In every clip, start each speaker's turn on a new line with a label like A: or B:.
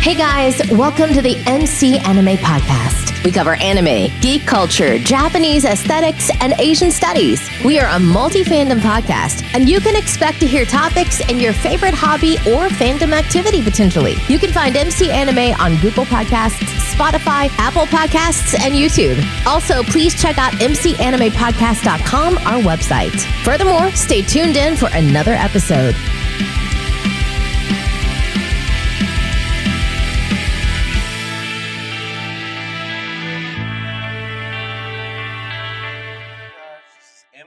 A: Hey guys, welcome to the MC Anime Podcast. We cover anime, geek culture, Japanese aesthetics, and Asian studies. We are a multi-fandom podcast, and you can expect to hear topics in your favorite hobby or fandom activity potentially. You can find MC Anime on Google Podcasts, Spotify, Apple Podcasts, and YouTube. Also, please check out mcanimepodcast.com, our website. Furthermore, stay tuned in for another episode.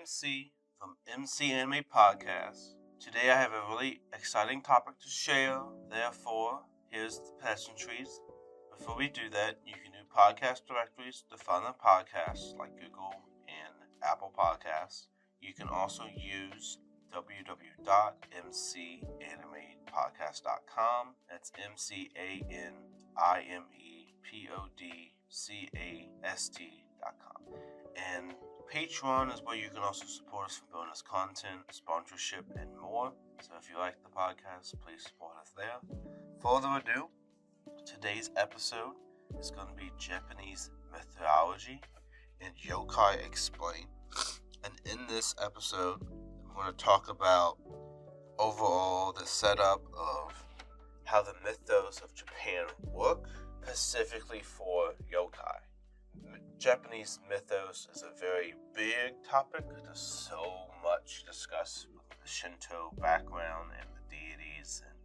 B: MC from MC Anime Podcast. Today I have a really exciting topic to share. Therefore, here's the pleasantries. Before we do that, you can do podcast directories to find the podcasts like Google and Apple Podcasts. You can also use www.mcanimepodcast.com. That's MCANIMEPODCAST.com. And Patreon is where you can also support us for bonus content, sponsorship, and more. So if you like the podcast, please support us there. Further ado, today's episode is going to be Japanese mythology and yokai explained. And in this episode, I'm going to talk about overall the setup of how the mythos of Japan work, specifically for yokai. Japanese mythos is a very big topic. There's so much to discuss with the Shinto background and the deities, and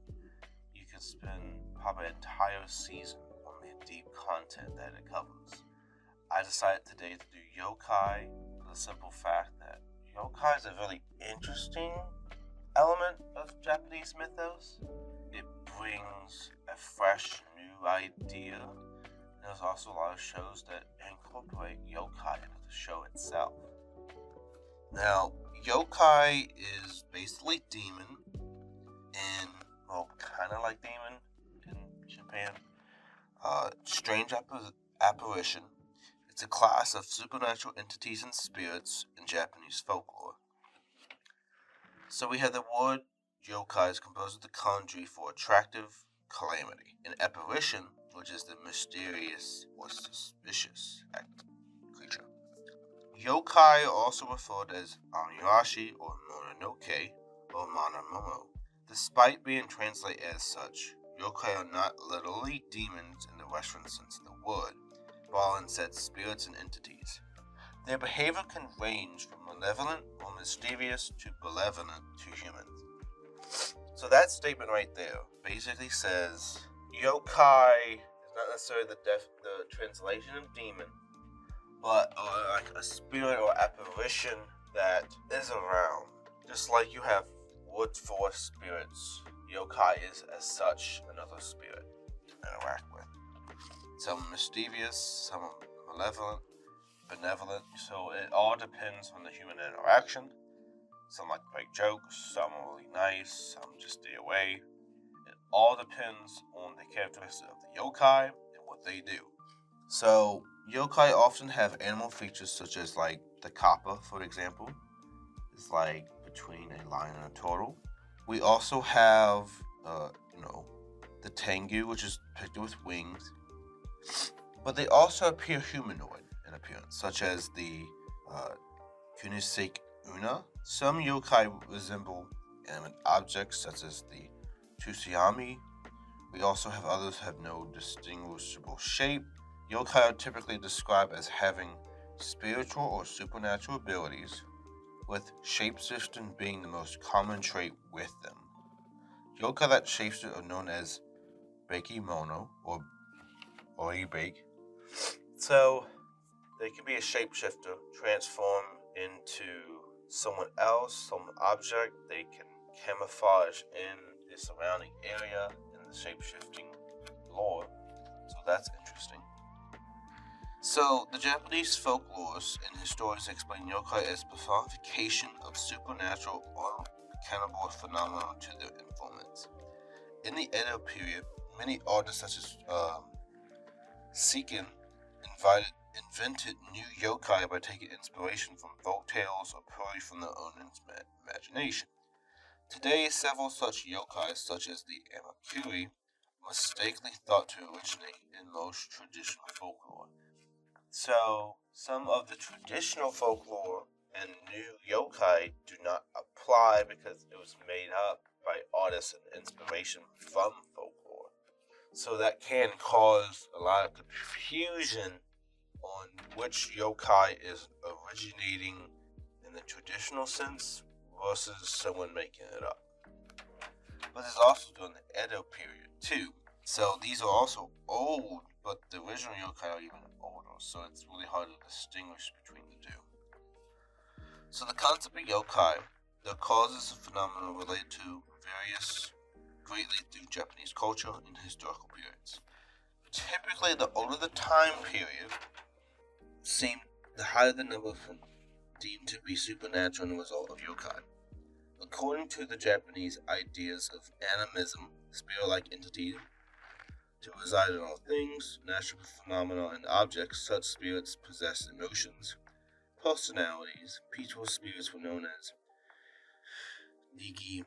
B: you could spend probably an entire season on the deep content that it covers. I decided today to do yokai for the simple fact that yokai is a really interesting element of Japanese mythos. It brings a fresh new idea. There's also a lot of shows that incorporate yokai into the show itself. Now, yokai is basically demon, and, well, kind of like demon in Japan. Strange apparition. It's a class of supernatural entities and spirits in Japanese folklore. So we have the word yokai is composed of the kanji for attractive calamity. An apparition, which is the mysterious or suspicious creature. Yokai are also referred as Amirashi or Mononoke or Manamomo. Despite being translated as such, yokai are not literally demons in the Western sense of the word, but instead spirits and entities. Their behavior can range from malevolent or mysterious to benevolent to humans. So that statement right there basically says yokai is not necessarily the translation of demon, but like a spirit or apparition that is around. Just like you have wood force spirits, yokai is as such another spirit to interact with. Some mysterious, some malevolent, benevolent, so it all depends on the human interaction. Some like to make jokes, some are really nice, some just stay away. It all depends on the characteristics of the yokai and what they do. So, yokai often have animal features such as like the kappa, for example. It's like between a lion and a turtle. We also have, the tengu, which is depicted with wings. But they also appear humanoid in appearance, such as the kunisake onna. Some yokai resemble animate objects, such as the tsukumogami. We also have others have no distinguishable shape. Yokai are typically described as having spiritual or supernatural abilities, with shapeshifting being the most common trait with them. Yokai that shapeshift are known as Bakemono or Ibake. So they can be a shapeshifter, transform into someone else, some object. They can camouflage in the surrounding area in the shape-shifting lore. So that's interesting. So the Japanese folklores and historians explain yokai as personification of supernatural or cannibal phenomena to their informants. In the Edo period, many artists such as Seiken invented new yokai by taking inspiration from folk tales or purely from their own imagination. Today, several such yokai, such as the Amakuri, mistakenly thought to originate in most traditional folklore. So, some of the traditional folklore and new yokai do not apply because it was made up by artists and inspiration from folklore. So that can cause a lot of confusion on which yokai is originating in the traditional sense versus someone making it up. But it's also during the Edo period too. So these are also old, but the original yokai are even older, so it's really hard to distinguish between the two. So the concept of yokai, the causes of phenomena related to various greatly through Japanese culture and historical periods. Typically, the older the time period, the higher the number deemed to be supernatural and the result of yokai. According to the Japanese ideas of animism, spirit-like entities to reside in all things, natural phenomena and objects, such spirits possess emotions, personalities. Peaceful spirits were known as Nigi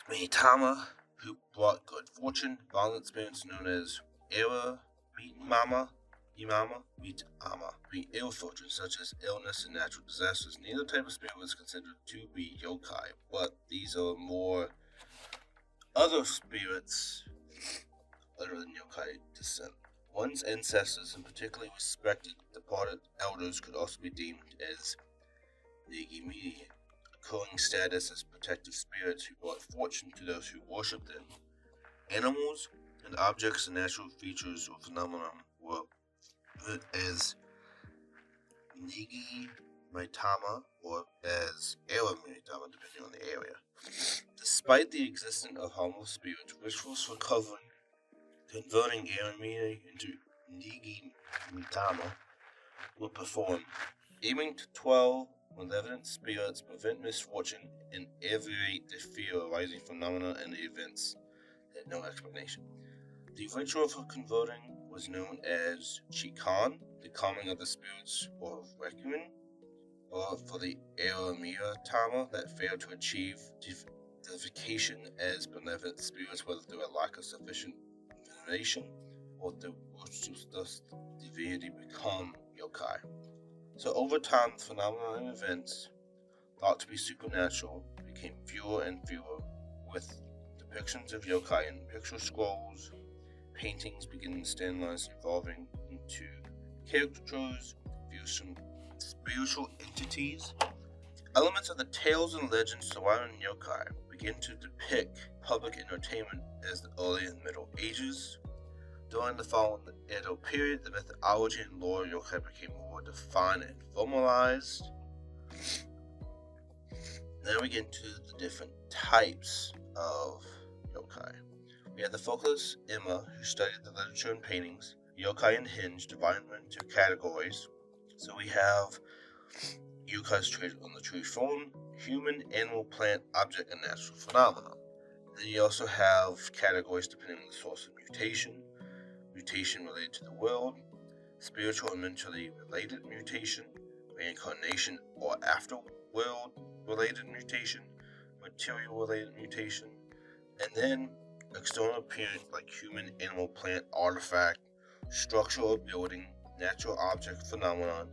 B: Mitama, who brought good fortune. Violent spirits known as Era Mitama, bring ill fortune, such as illness and natural disasters. Neither type of spirit was considered to be yokai, but these are more other spirits other than yokai descent. One's ancestors, and particularly respected departed elders, could also be deemed as Nigimi, accruing status as protective spirits who brought fortune to those who worshipped them. Animals and objects and natural features or phenomena were viewed as Nigi Maitama or as Era Maitama, depending on the area. Despite the existence of harmful spirits, rituals for converting Era into Nigi Maitama were performed, aiming to 12 malevolent spirits prevent misfortune and alleviate the fear arising from phenomena and events that had no explanation. The ritual for converting was known as Chikan, the calming of the spirits, or Requiem, or for the Aramira Tama that failed to achieve deification as benevolent spirits, whether through a lack of sufficient veneration or through thus divinity become yokai. So over time, the phenomena and events thought to be supernatural became fewer and fewer, with depictions of yokai in picture scrolls, paintings beginning to standardize, evolving into caricatures, views from spiritual entities. Elements of the tales and legends surrounding yokai begin to depict public entertainment as the early and middle ages. During the following Edo period, the mythology and lore of yokai became more defined and formalized. Now we get into the different types of yokai. We have the folklorist Emma, who studied the literature and paintings. Yokai and Hinge divided into categories. So we have yokai's traded on the true form, human, animal, plant, object, and natural phenomena. Then you also have categories depending on the source of mutation related to the world, spiritual and mentally related mutation, reincarnation or after-world related mutation, material related mutation, and then external appearance like human, animal, plant, artifact, structure or building, natural object phenomenon,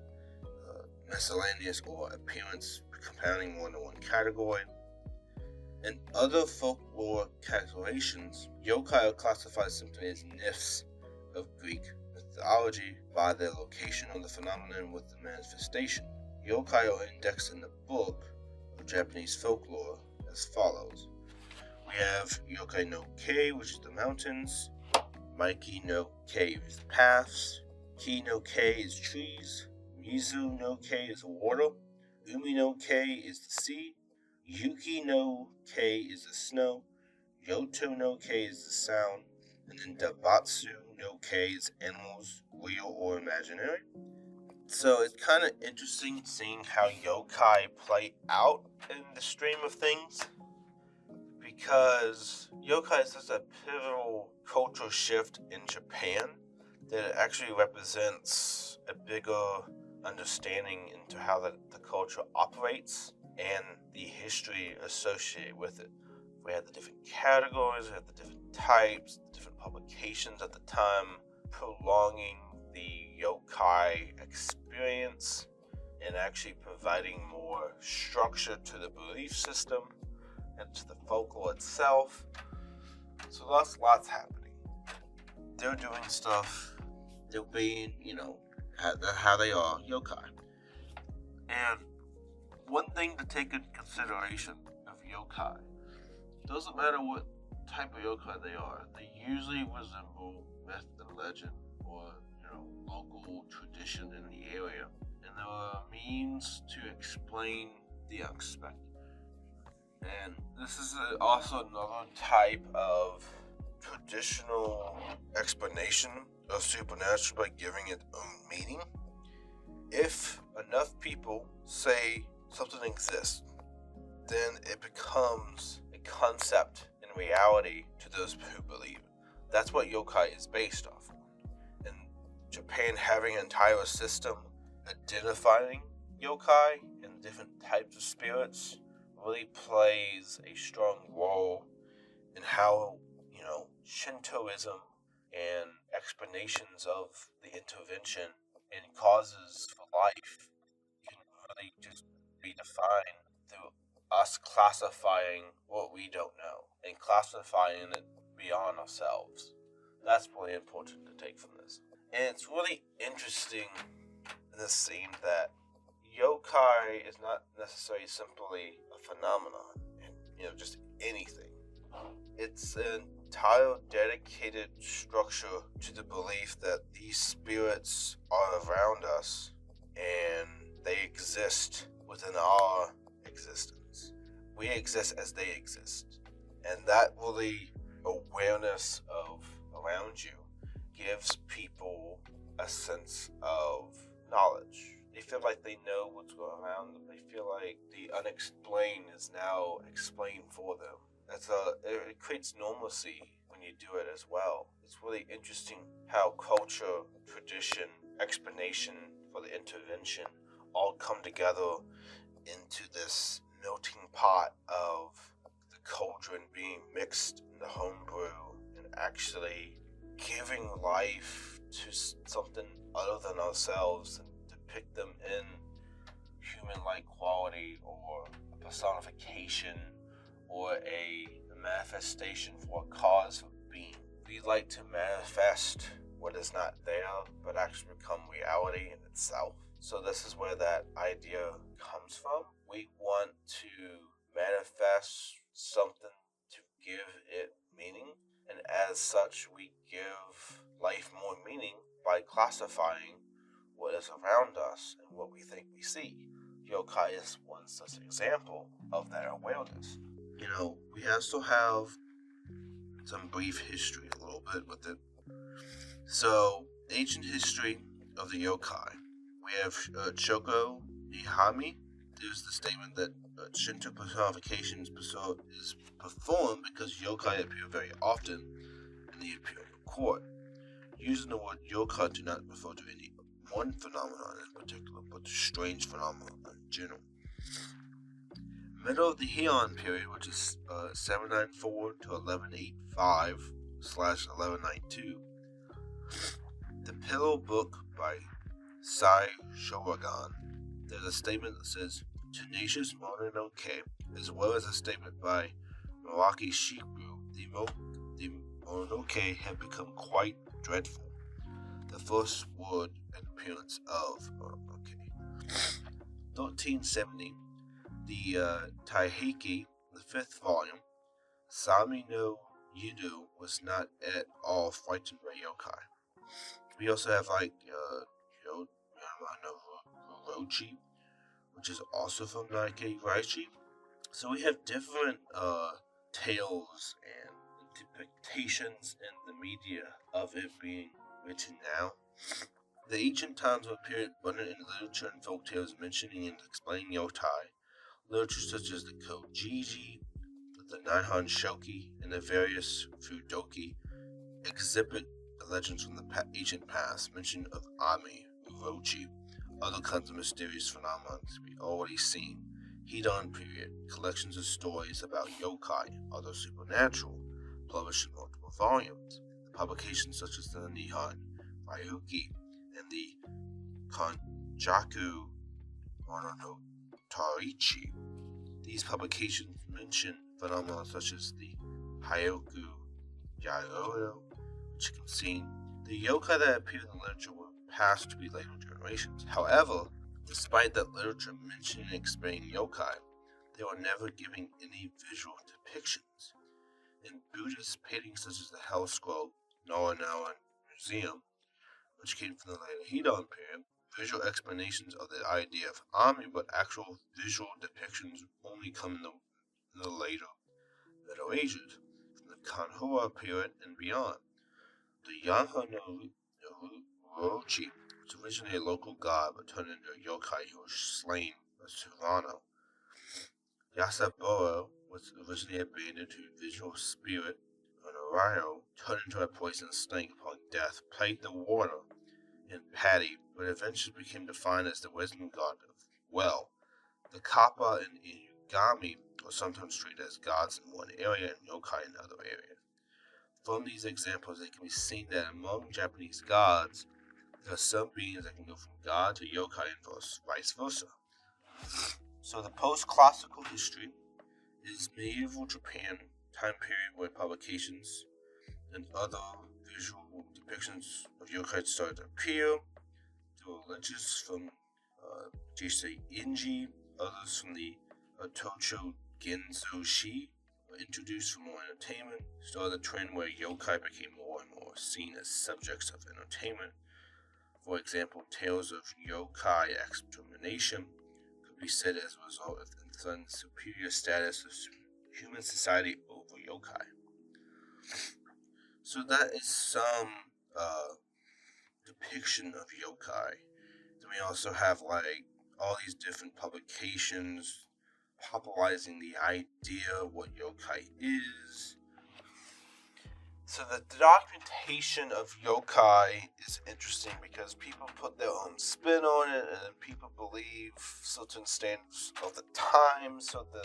B: miscellaneous or appearance compounding more than one category. In other folklore calculations, yokai are classified simply as nymphs of Greek mythology by their location on the phenomenon with the manifestation. Yokai are indexed in the book of Japanese folklore as follows. We have Yokai no Kei, which is the mountains, Maiki no Kei is the paths, Ki no Kei is trees, Mizu no Kei is water, Umi no Kei is the sea, Yuki no Kei is the snow, Yoto no Kei is the sound, and then Dabatsu no Kei is animals, real or imaginary. So it's kind of interesting seeing how yokai play out in the stream of things, because yokai is such a pivotal cultural shift in Japan that it actually represents a bigger understanding into how the culture operates and the history associated with it We had the different categories, we had the different types, the different publications at the time, prolonging the yokai experience and actually providing more structure to the belief system and to the folklore itself. So lots happening. They're doing stuff, they're being, how they are, yokai. And one thing to take into consideration of yokai, doesn't matter what type of yokai they are, they usually resemble myth and legend or, local tradition in the area. And there are means to explain the unexpected. And this is also another type of traditional explanation of supernatural by giving it own meaning. If enough people say something exists, then it becomes a concept in reality to those who believe it. That's what yokai is based off of. And Japan having an entire system identifying yokai and different types of spirits really plays a strong role in how, Shintoism and explanations of the intervention and causes for life can really just be defined through us classifying what we don't know and classifying it beyond ourselves. That's really important to take from this. And it's really interesting in this scene that yokai is not necessarily simply a phenomenon and, just anything. It's an entire dedicated structure to the belief that these spirits are around us and they exist within our existence. We exist as they exist. And that really awareness of around you gives people a sense of knowledge. They feel like they know what's going around them. They feel like the unexplained is now explained for them. It creates normalcy when you do it as well. It's really interesting how culture, tradition, explanation for the intervention all come together into this melting pot of the cauldron being mixed in the homebrew and actually giving life to something other than ourselves and depict them in human-like quality or a personification or a manifestation for a cause of being. We like to manifest what is not there, but actually become reality in itself. So this is where that idea comes from. We want to manifest something to give it meaning, and as such, we give life more meaning by classifying what is around us and what we think we see. Yokai is one such example of that awareness. We also have some brief history a little bit with it. So, ancient history of the yokai. We have Choko Ihami. There's the statement that Shinto personification is performed because yokai appear very often in the imperial court. Using the word yokai do not refer to any one phenomenon in particular, but to strange phenomena in general. Middle of the Heian period, which is 794 to 1185/1192. The Pillow Book by Sai Shoragan. There's a statement that says, Tenacious Mononoke, as well as a statement by Meraki Shikbu. The Mononoke have become quite dreadful. The first word and appearance of Mononoke. 1370. The Taiheki, the 5th volume, Sami no Yudo was not at all frightened by yokai. We also have Rochi, which is also from Nike Raichi. So we have different tales and depictions in the media of it being written now. The ancient times of a period abundant in literature and folk tales mentioning and explaining yokai. Literature such as the Kojiji, the Nihon Shoki, and the various Fudoki exhibit the legends from the ancient past, mention of Ami, Urochi, other kinds of mysterious phenomena to be already seen Heian period, collections of stories about yokai and other supernatural, published in multiple volumes. The publications such as the Nihon Ryuki and the Konjaku Monotarichi. These publications mention phenomena such as the Hyoku Yaoyo, which can see the yokai that appeared in literature were passed to be later generations. However, despite that literature mentioning and explaining yokai, they were never giving any visual depictions. In Buddhist paintings such as the Hell Scroll Naranawan Museum, which came from the later Heian period, visual explanations of the idea of Ami, but actual visual depictions only come in the later Middle Ages, from the Kanhua period and beyond. The Yanha no Rochi was originally a local god but turned into a yokai who was slain by Surano. Yasaboro was originally abandoned to visual spirit, and Orion turned into a poisonous snake upon death, plagued the water in Patti, but eventually became defined as the wisdom god of well. The Kappa and Inugami were sometimes treated as gods in one area and yokai in other areas. From these examples, it can be seen that among Japanese gods, there are some beings that can go from god to yokai and vice versa. So the post-classical history is medieval Japan time period where publications and other visual depictions of yokai started to appear. There were legends from Jisei Inji, others from the Tocho Genzo Shi were introduced for more entertainment, started a trend where yokai became more and more seen as subjects of entertainment. For example, tales of yokai extermination could be said as a result of the superior status of human society over yokai. So that is some depiction of yokai. Then we also have like all these different publications popularizing the idea of what yokai is. So the documentation of yokai is interesting because people put their own spin on it and people believe certain standards of the time. So the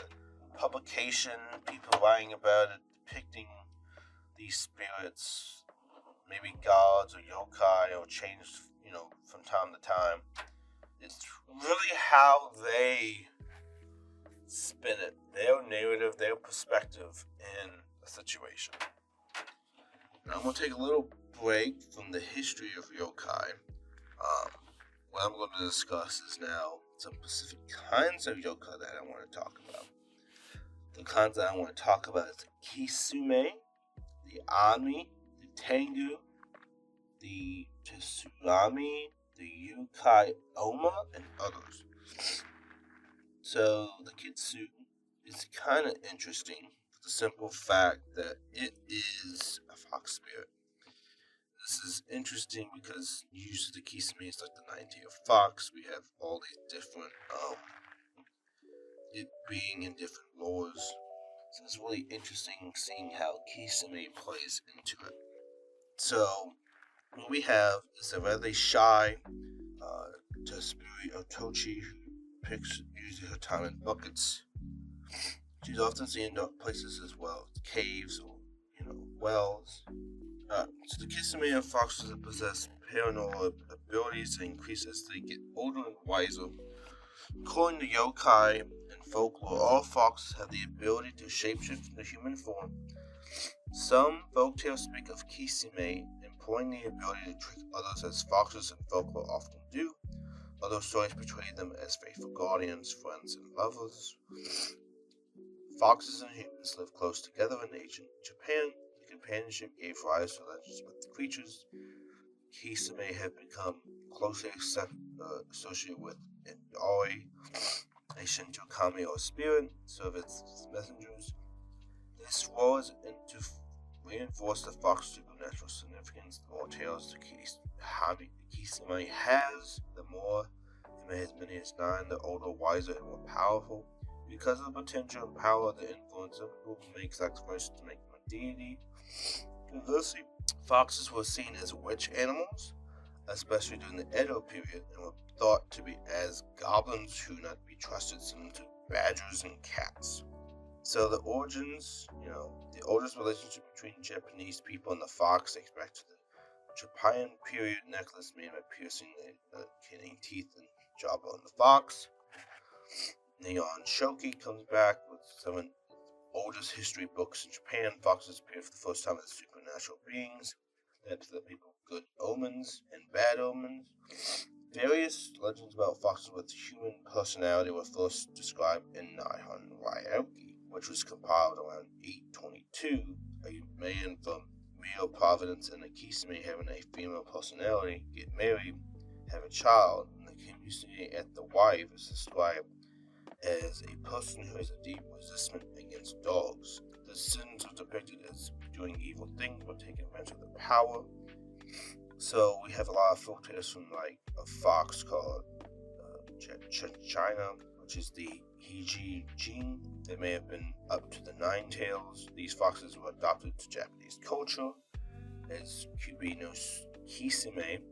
B: publication, people writing about it, depicting these spirits, maybe gods or yokai, or changed, from time to time. It's really how they spin it, their narrative, their perspective in a situation. Now I'm going to take a little break from the history of yokai. What I'm going to discuss is now some specific kinds of yokai that I want to talk about. The kinds that I want to talk about is the kitsune, the ami, the tengu, the tsukumogami, the yuki onna, and others. So the kitsune is kind of interesting for the simple fact that it is a fox spirit. This is interesting because usually the kitsune is like the 90th fox. We have all these different, it being in different lores. So it's really interesting seeing how kitsune plays into it. So what we have is a rather shy Tespuri Otochi who picks usually her time in buckets. She's often seen in dark places as well, caves or wells. So the kitsune foxes that possess paranormal abilities that increase as they get older and wiser. According to yokai and folklore, all foxes have the ability to shapeshift into human form. Some folktales speak of kitsune employing the ability to trick others as foxes and folklore often do. Other stories portray them as faithful guardians, friends, and lovers. Foxes and humans live close together in ancient Japan. The companionship gave rise to legends about the creatures. Kitsune have become closely associated with Oi, a Shinto kami or spirit, serve as messengers. This was to reinforce the fox's supernatural significance. The more tales the kitsune has, the more it may have many as 9, the older, wiser, and more powerful. Because of the potential and power of the influence of who makes exploration to make them a deity. Conversely, foxes were seen as witch animals, especially during the Edo period, and were thought to be as goblins who not be trusted, similar to badgers and cats. So the origins, the oldest relationship between Japanese people and the fox dates back to the Japan period necklace made by piercing the canine teeth and jawbone of the fox. Neon Shoki comes back with some of the oldest history books in Japan. Foxes appear for the first time as supernatural beings that to the people good omens and bad omens. Various legends about foxes with human personality were first described in Nihon Ryoki, which was compiled around 822. A man from Mio Providence and a kitsune having a female personality get married, have a child, and the kitsune at the wife is described as a person who has a deep resistance against dogs. The sins are depicted as doing evil things or taking advantage of their power. So we have a lot of folk tales from like a fox called China, which is the Hiji Jin. They may have been up to the nine tails. These foxes were adopted to Japanese culture as Kubino Kisame.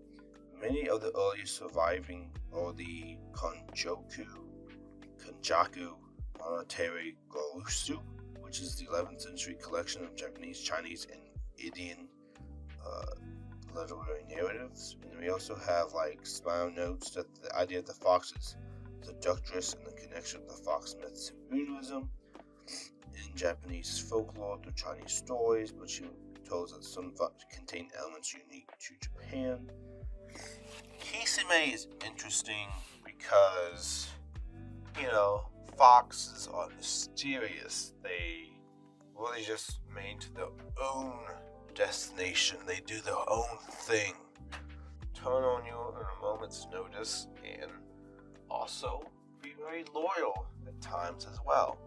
B: Many of the earliest surviving are the Kanjaku Monetary Gorusu, which is the 11th century collection of Japanese, Chinese, and Indian literary narratives. And we also have like smile notes that the idea of the fox is seductress and the connection of the fox myths to Buddhism. In Japanese folklore through Chinese stories, but she tells that some foxes contain elements unique to Japan. Kisame is interesting because, foxes are mysterious. They really just made to their own destination. They do their own thing. Turn on you in a moment's notice and also be very loyal at times as well.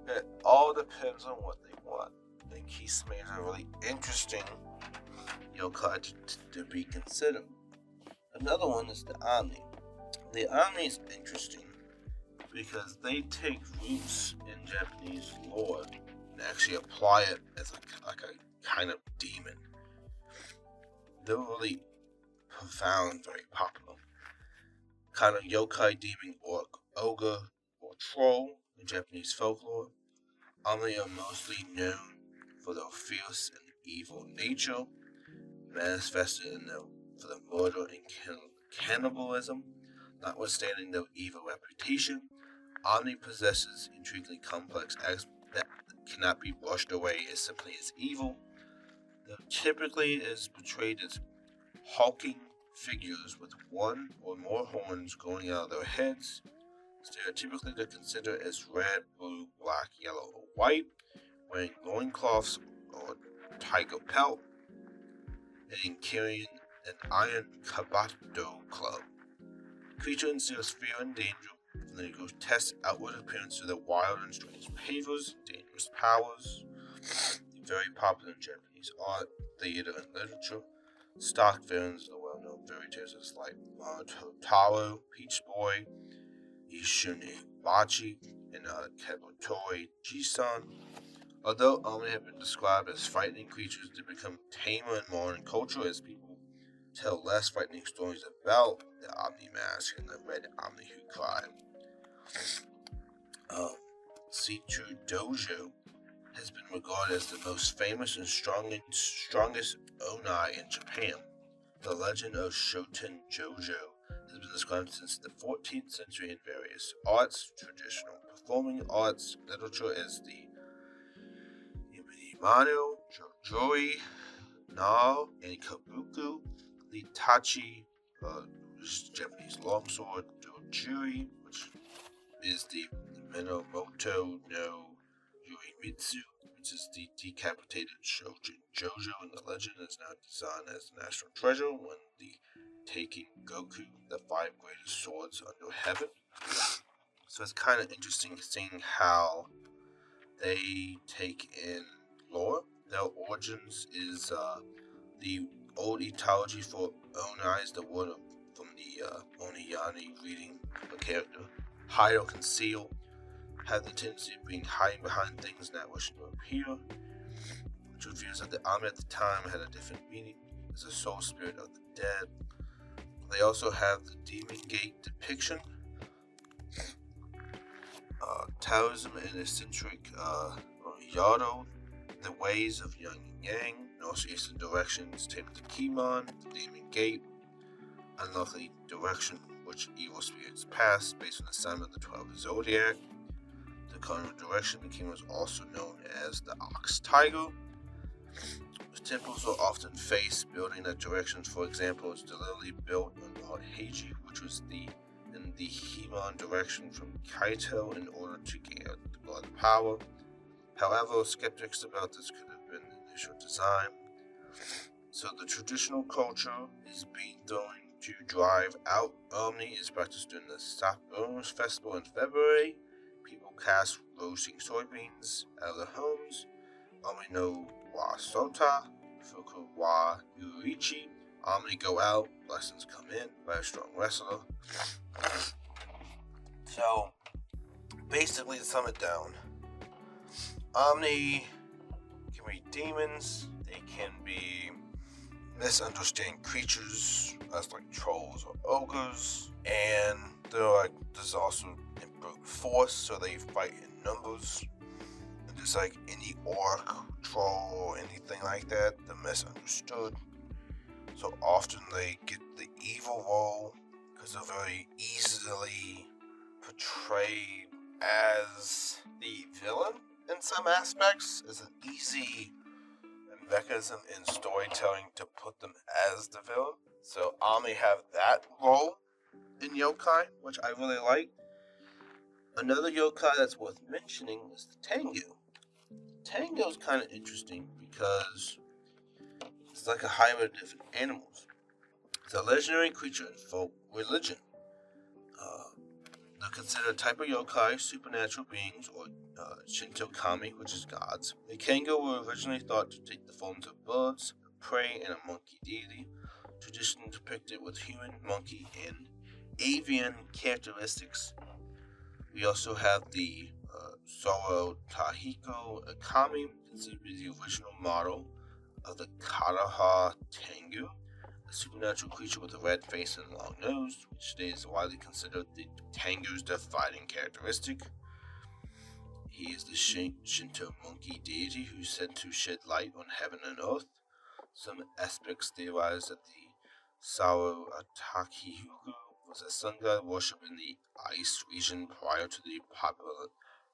B: It all depends on what they want. And Kisame is a really interesting yokai to be considered. Another one is the Oni. The Oni is interesting because they take roots in Japanese lore and actually apply it as a kind of demon. They're really profound, very popular. Kind of yokai, demon, or ogre, or troll in Japanese folklore. Oni are mostly known for their fierce and evil nature, manifested for the murder and cannibalism. Notwithstanding their evil reputation, Oni possesses intriguingly complex acts that cannot be brushed away as simply as evil. They typically is portrayed as hulking figures with one or more horns growing out of their heads. Stereotypically, they're considered as red, blue, black, yellow, or white, wearing loincloths or tiger pelt, and carrying an iron kabato club. Creature instills fear and danger from their grotesque outward appearance to their wild and strange behaviors, dangerous powers. Very popular in Japanese art, theater, and literature. Stock villains are well-known fairy tales like Totaro, Peach Boy, Ishunibachi, and Kabutoy Jisan. Although Oni have been described as frightening creatures, they become tamer in modern culture as people tell less frightening stories about the Omni Mask and the Red Omni Who Cry. Seichu Dojo has been regarded as the most famous and strongest onna in Japan. The legend of Shoten Jojo has been described since the 14th century in various arts, traditional performing arts, literature as the Mano, Jojoi, Nao, and Kabuku, the Tachi, which is Japanese longsword, Dojuri, which is the Minamoto no Yurimitsu, which is the decapitated Shoten Jojo, and the legend is now designed as the national treasure when the taking Goku, the 5 greatest swords under heaven. So it's kind of interesting seeing how they take in lore. Their origins is the old etymology for onna is the word from the oniyani reading a character. Hide or conceal, have the tendency of being hiding behind things not wishing to appear, which reveals that the Ami at the time had a different meaning as a soul spirit of the dead. They also have the Demon Gate depiction. Taoism and eccentric Yado, the ways of yin and yang, northeastern directions, tamed to Kimon, the demon gate, unlucky direction which evil spirits pass based on the sign of the 12 zodiac. The cardinal direction the king was also known as the ox tiger. The temples were often faced building that directions. For example, it's deliberately built on Mount Heiji, which was in the Himon direction from Kaito in order to gain the god power. However, skeptics about this could have been the initial design. So the traditional culture is being thrown to drive out Omni is practiced during the Sapburns festival in February. People cast roasting soybeans out of their homes. Omni no wa sota, fuku wa yurichi. Omni go out, blessings come in by a strong wrestler. So, basically to sum it down, Omni can be demons, they can be misunderstanding creatures as like trolls or ogres, and there's also in brute force, so they fight in numbers. And just like any orc, troll, or anything like that, they're misunderstood. So often they get the evil role because they're very easily portrayed as the villain in some aspects. It's an easy mechanism in storytelling to put them as the villain. So Omni have that role in yokai, which I really like. Another yokai that's worth mentioning is the tengu. Tengu is kind of interesting because it's like a hybrid of different animals. It's a legendary creature in folk religion. They're considered a type of yokai, supernatural beings, or Shinto kami, which is gods. The tengu were originally thought to take the forms of birds, prey, and a monkey deity. Tradition depicted with human, monkey, and avian characteristics. We also have the Soro Tahiko Kami, considered to be the original model of the Karaha Tengu, a supernatural creature with a red face and a long nose, which today is widely considered the Tengu's defining characteristic. He is the Shinto monkey deity who is said to shed light on heaven and earth. Some aspects theorize that the Saro Atakihuku was a sun god worshipped in the ice region prior to the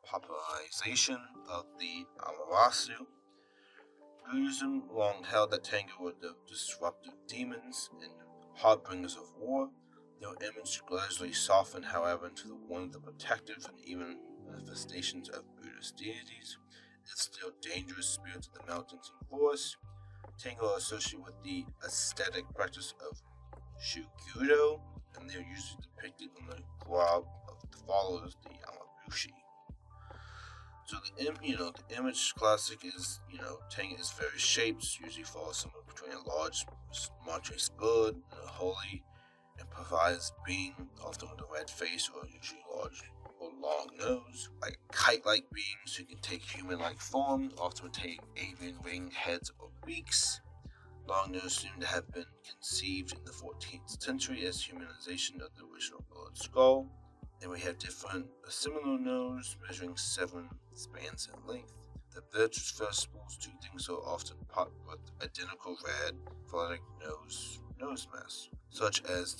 B: popularization of the Amaterasu. Buddhism long held that Tengu were the disruptive demons and harbingers of war. Their image gradually softened, however, into one of the protective and even manifestations of Buddhist deities. It's still dangerous spirits of the mountains and forests. Tengu are associated with the aesthetic practice of Shugyudo, and they're usually depicted on the garb of the followers, the Yamabushi. So the image classic is, Tengu is various shapes, usually falls somewhere between a large monstrous bird and a holy and provides being, often with a red face or usually large or long nose, like kite-like beings who can take human-like form, often take avian winged heads or beaks. Long nose seem to have been conceived in the 14th century as humanization of the original bird skull. Then we have a similar nose measuring 7 spans in length. The virtuous vegetables two things are often popped with identical red phonetic nose masks, such as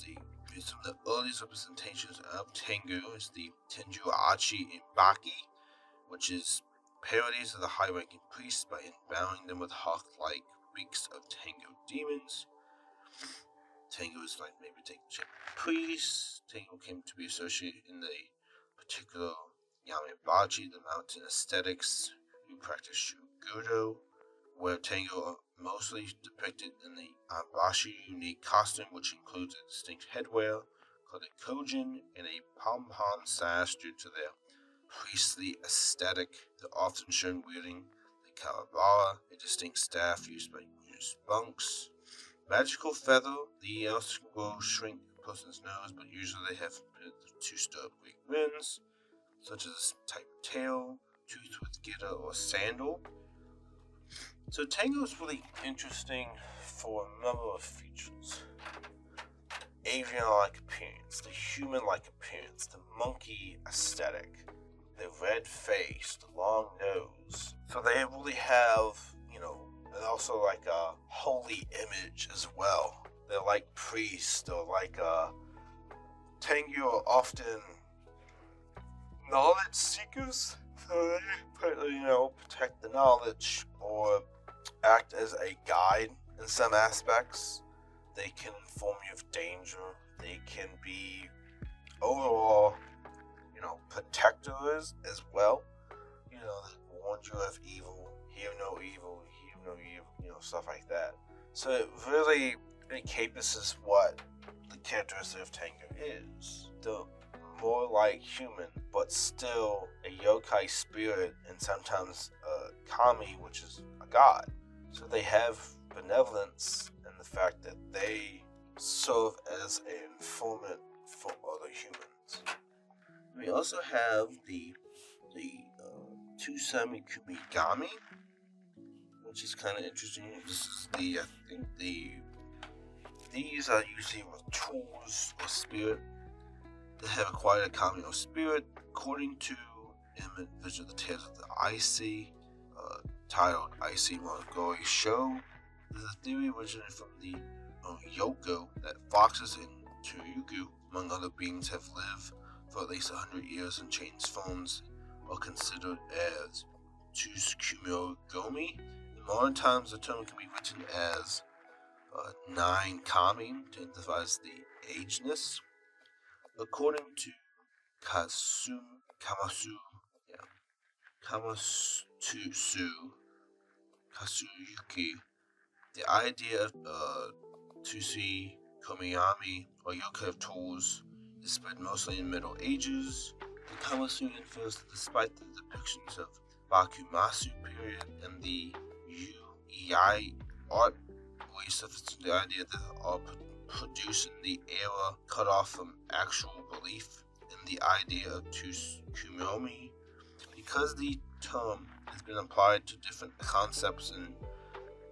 B: some of the earliest representations of Tengu is the Tenju-achi Baki, which is parodies of the high-ranking priests by endowing them with hawk-like beaks of Tengu demons. Tengu is like maybe taking shape of priests. Tengu came to be associated in the particular Yamabachi, the mountain aesthetics, who practice Shugudo, where Tengu are mostly depicted in the Ambashi unique costume, which includes a distinct headwear called a kojin and a pom-pom sash due to their priestly aesthetic. They're often shown wielding the kawabara, a distinct staff used by monks. Magical feather, the else will shrink a person's nose, but usually they have 2 stirred Greek winds, such as type tail, tooth with gitter, or sandal. So Tengu is really interesting for a number of features. Avian-like appearance, the human-like appearance, the monkey aesthetic, the red face, the long nose. So they really have, and also like a holy image as well. They're like priests, or like tengu are often knowledge seekers. So they, protect the knowledge or act as a guide in some aspects. They can inform you of danger. They can be overall, protectors as well. They warn you of evil, hear no evil, stuff like that. So it really encompasses what the characteristic of Tengu is. The more like human, but still a yokai spirit, and sometimes a kami, which is a god. So they have benevolence in the fact that they serve as an informant for other humans. We also have the tsukumogami, which is kind of interesting. This is these are usually with tools or spirit that have acquired a kami or spirit. According to Image of the Tales of the Icy, titled Icy Monogatari Show, there's a theory originated from the Yoko that foxes in Tsukuyu, among other beings, have lived for at least 100 years and changed forms, are considered as tsukumogami. In modern times, the term can be written as 9 kami to emphasize the ageness. According to Yuki, the idea of tsukumogami, or yokai of tools, is spread mostly in the Middle Ages. The Kamasu infers that despite the depictions of Bakumasu period and the Uei art, we substitute the idea that are produced in the era cut off from actual belief in the idea of tsukumogami. Because the term has been applied to different concepts in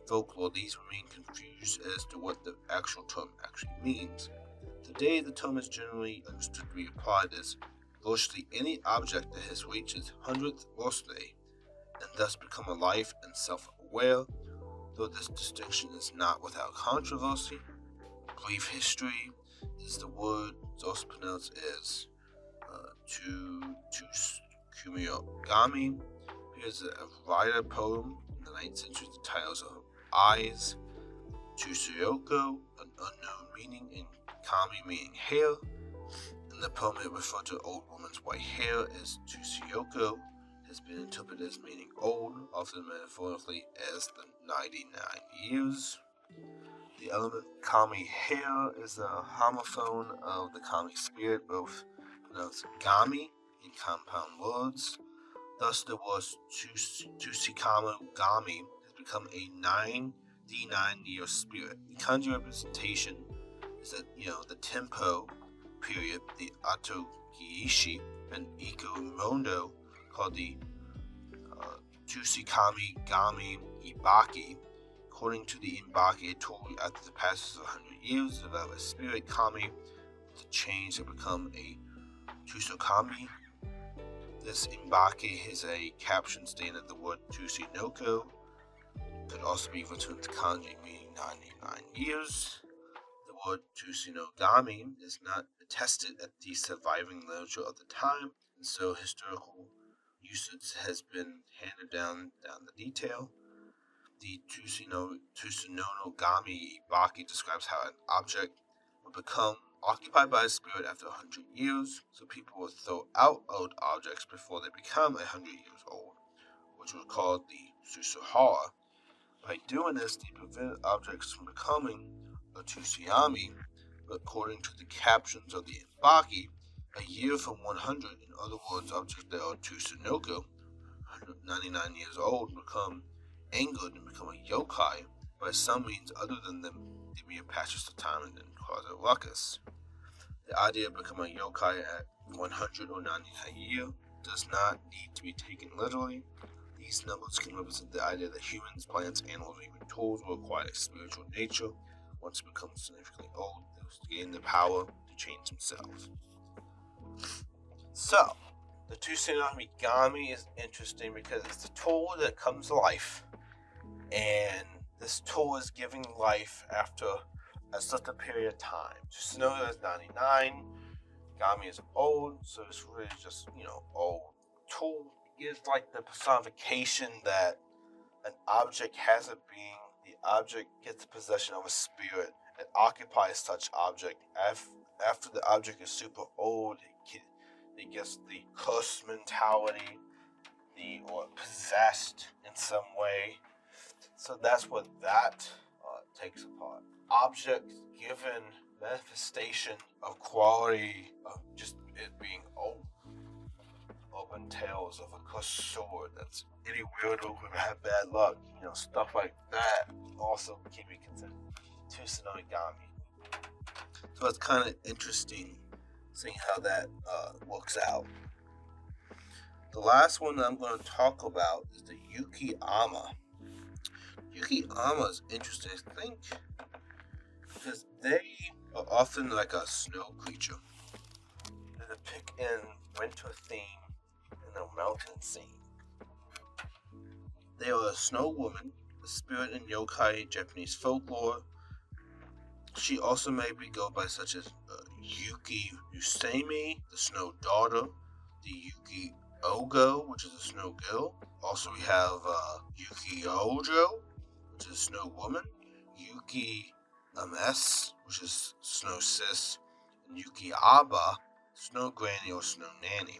B: folklore, these remain confused as to what the actual term actually means. Today, the term is generally understood to be applied as virtually any object that has reached its 100th birthday and thus become alive and self-aware, though this distinction is not without controversy. Brief history is the word is also pronounced as tsukumogami. Here's a writer poem in the 9th century. The titles are Eyes, Tsuyoku, an unknown meaning, and Kami, meaning hair. In the poem, it referred to an old woman's white hair as Tsuyoku, has been interpreted as meaning old, often metaphorically as the 99 years. The element Kami hair is the homophone of the Kami spirit, both pronounced Gami in compound words. Thus, the word Tsukumogami has become a 99-year spirit. The kanji representation is that, the tempo period, the Atogiishi and Ikumondo, called the Tsukumogami Ibaki. According to the Ibaki, it told after the passage of 100 years, develop a spirit kami with a change to become a Tsukumogami. This Ibaki is a caption stating that the word Tsukinoko could also be written to kanji, meaning 99 years. The word Tsukinogami is not attested at the surviving literature of the time, and so historical usage has been handed down the detail. The Tsukinogami Ibaki describes how an object will become occupied by a spirit after 100 years, so people will throw out old objects before they become 100 years old, which was called the Tsukuhara. By doing this, they prevent objects from becoming a Tsukumogami, but according to the captions of the Ibaki, a year from 100, in other words, objects that are Tsukinoko, 199 years old, become angered and become a yokai by some means other than them to be a passage of time and then cause a ruckus. The idea of becoming a yokai at 100 or 99 years does not need to be taken literally. These numbers can represent the idea that humans, plants, animals, or even tools will acquire a spiritual nature. Once they become significantly old, they will gain the power to change themselves. So, The tsukumogami is interesting because it's a tool that comes to life, and this tool is giving life after a certain period of time. Just know that it's 99. Gami is old, so it's really just, old. Tool is like the personification that an object has a being. The object gets possession of a spirit and occupies such object. After the object is super old, it gets the cursed mentality, or possessed in some way. So that's what that takes apart. Objects given manifestation of quality of just it being old. Open tails of a cursed sword. That's any weirdo who have bad luck. Stuff like that also can be considered tsukumogami. So it's kind of interesting seeing how that works out. The last one that I'm going to talk about is the yuki onna. Yuki onna is interesting, I think, because they are often like a snow creature. They depict in winter theme in a mountain scene. They are a snow woman, a spirit in yokai Japanese folklore. She also may be go by such as Yuki Usami, the snow daughter, the Yuki Ogo, which is a snow girl. Also we have Yuki Ojo, which is a snow woman, Yuki MS, which is snow sis, and Yuki Aba, snow granny or snow nanny.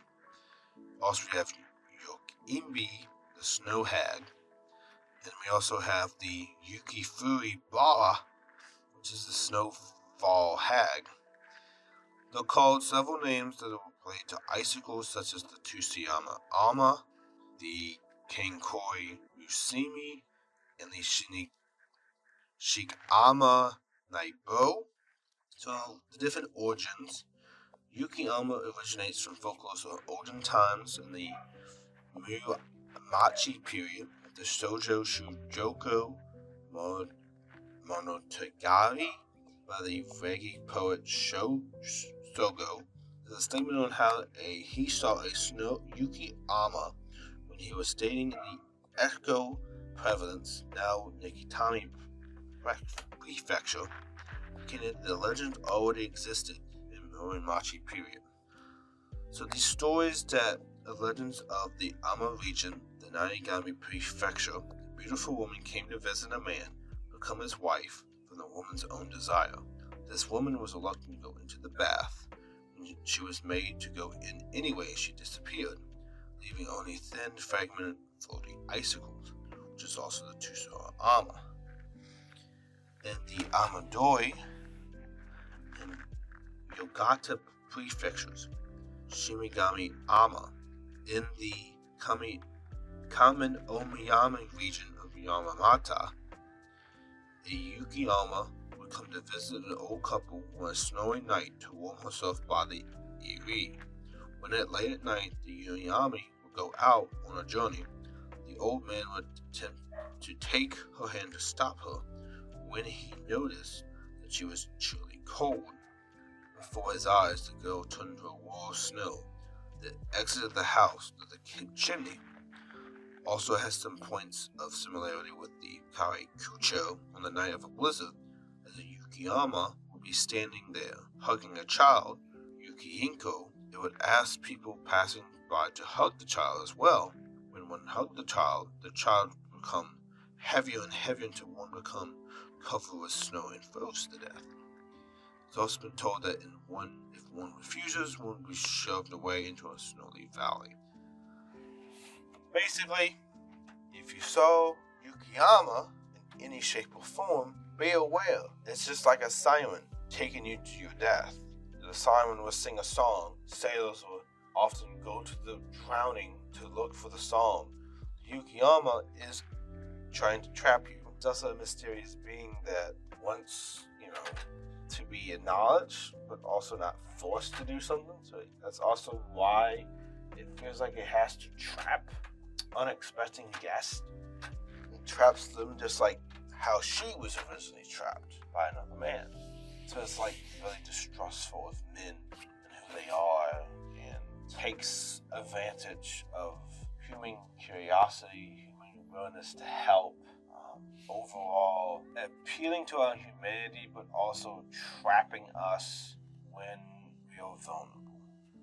B: Also we have Imbi, the snow hag, and we also have the Yuki Furi Ba, which is the snowfall hag. They're called several names that are related to icicles, such as the Tsukumogami, the Kankoi Usimi, and the Shikama Naibo. So the different origins. Yuki onna originates from folklore of olden times in the Muromachi period, the Shoujo Shujoko Monogatari by the reggae poet Sogo. There's a statement on how he saw a snow Yuki onna when he was staying in the Echo Province, now Nikitami Prefecture. The legend already existed in Muromachi period. So these stories that the legends of the Amma region, the Nanigami Prefecture, the beautiful woman came to visit a man, become his wife from the woman's own desire. This woman was reluctant to go into the bath. When she was made to go in anyway, she disappeared, leaving only thin, fragmented, floating icicles, which is also the Tsukumogami. In the Amadoi and Yogata prefectures, Shimigami Amma, in the Kamen Omiyama region of Yamamata, a Yuki onna would come to visit an old couple on a snowy night to warm herself by the Iri. When late at night, the Yuyami would go out on a journey. The old man would attempt to take her hand to stop her. When he noticed that she was truly cold, before his eyes the girl turned to a wall of snow that exited the house to the chimney. Also has some points of similarity with the Kaikucho on the night of a blizzard, as a Yuki onna would be standing there hugging a child, Yuki Inko. It would ask people passing by to hug the child as well. When one hugged the child would become heavier and heavier until one become covered with snow and froze to death. It's also been told that if one refuses, one will be shoved away into a snowy valley. Basically, if you saw Yuki onna in any shape or form, be aware. It's just like a siren taking you to your death. The siren will sing a song. Sailors will often go to the drowning to look for the song. Yuki onna is trying to trap you. It's also a mysterious being that wants, to be acknowledged, but also not forced to do something. So that's also why it feels like it has to trap unexpected guests. It traps them just like how she was originally trapped by another man. So it's like really distrustful of men and who they are and takes advantage of human curiosity, human willingness to help, overall appealing to our humanity, but also trapping us when we are vulnerable.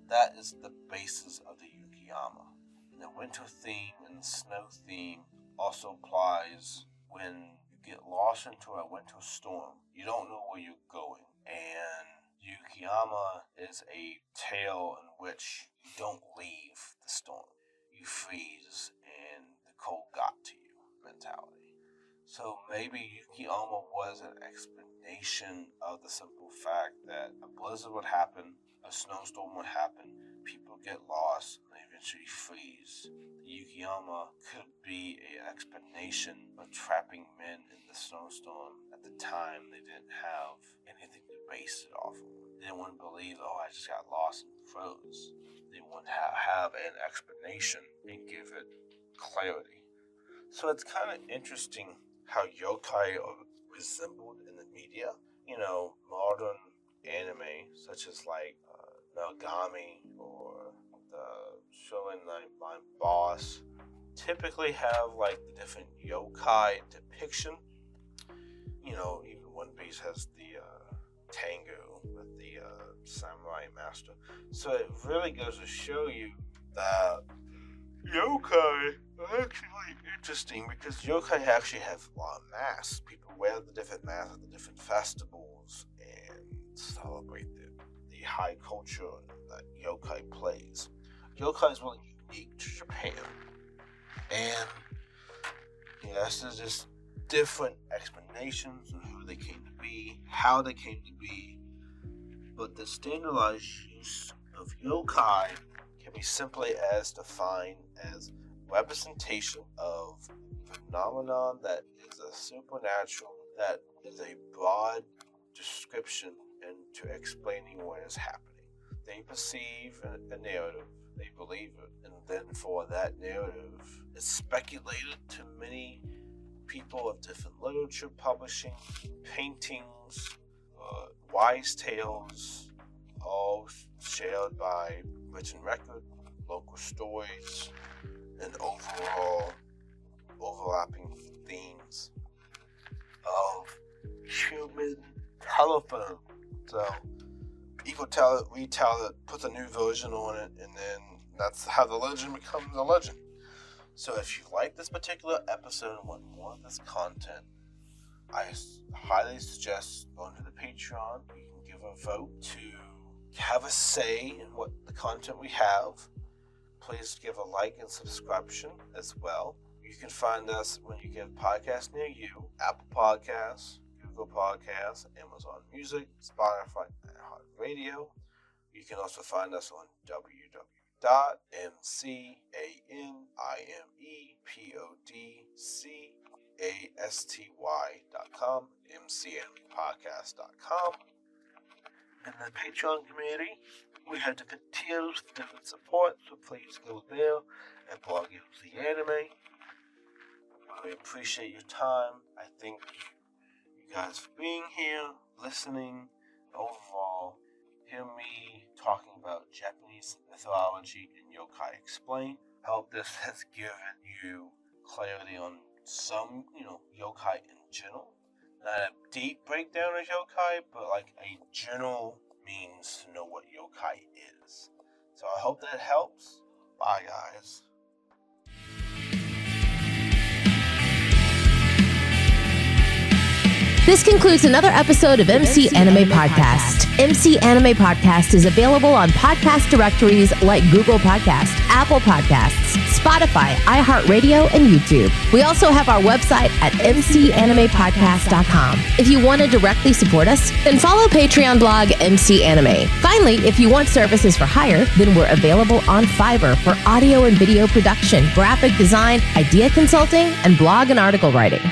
B: That is the basis of the Yukiyama. And the winter theme and the snow theme also applies when you get lost into a winter storm. You don't know where you're going. And Yukiyama is a tale in which you don't leave the storm. You freeze and the cold got to you mentality. So maybe Yukiyama was an explanation of the simple fact that a blizzard would happen, a snowstorm would happen, people get lost, and they eventually freeze. The Yukiyama could be an explanation of trapping men in the snowstorm. At the time, they didn't have anything to base it off of. They wouldn't believe, oh, I just got lost and froze. They wouldn't have an explanation and give it clarity. So it's kind of interesting how yokai are resembled in the media. You know, modern anime, such as like Mogami or the Shonen Line Boss, typically have like the different yokai depiction. You know, even One Piece has the tengu with the samurai master. So it really goes to show you that yokai are actually interesting, because yokai actually have a lot of masks. People wear the different masks at the different festivals and celebrate the high culture that yokai plays. Yokai is really unique to Japan. And this is just different explanations of who they came to be, how they came to be. But the standardized use of yokai can be simply as defined as representation of phenomenon that is a supernatural, that is a broad description into explaining what is happening. They perceive a narrative, they believe it, and then for that narrative, it's speculated to many people of different literature, publishing, paintings, wise tales, all shared by written record, local stories, and overall overlapping themes of human telephone. So people tell it, retell it, puts a new version on it, and then that's how the legend becomes a legend. So if you like this particular episode and want more of this content, I highly suggest going to the Patreon. You can give a vote to have a say in what the content we have. Please give a like and subscription as well. You can find us when you get a podcast near you: Apple Podcasts, Google Podcasts, Amazon Music, Spotify, and iHeartRadio. You can also find us on www.mcamepodcasty.com, mcamepodcast.com. In the Patreon community, we have different tiers for different support, so please go there and blog MC Anime. We appreciate your time. I thank you guys for being here, listening, overall, hear me talking about Japanese mythology and yokai explained. I hope this has given you clarity on some, yokai in general. Not a deep breakdown of yokai, but like a general means to know what yokai is. So I hope that helps. Bye, guys.
A: This concludes another episode of MC Anime Podcast. MC Anime Podcast is available on podcast directories like Google Podcasts, Apple Podcasts, Spotify, iHeartRadio, and YouTube. We also have our website at mcanimepodcast.com. If you want to directly support us, then follow Patreon blog MC Anime. Finally, if you want services for hire, then we're available on Fiverr for audio and video production, graphic design, idea consulting, and blog and article writing.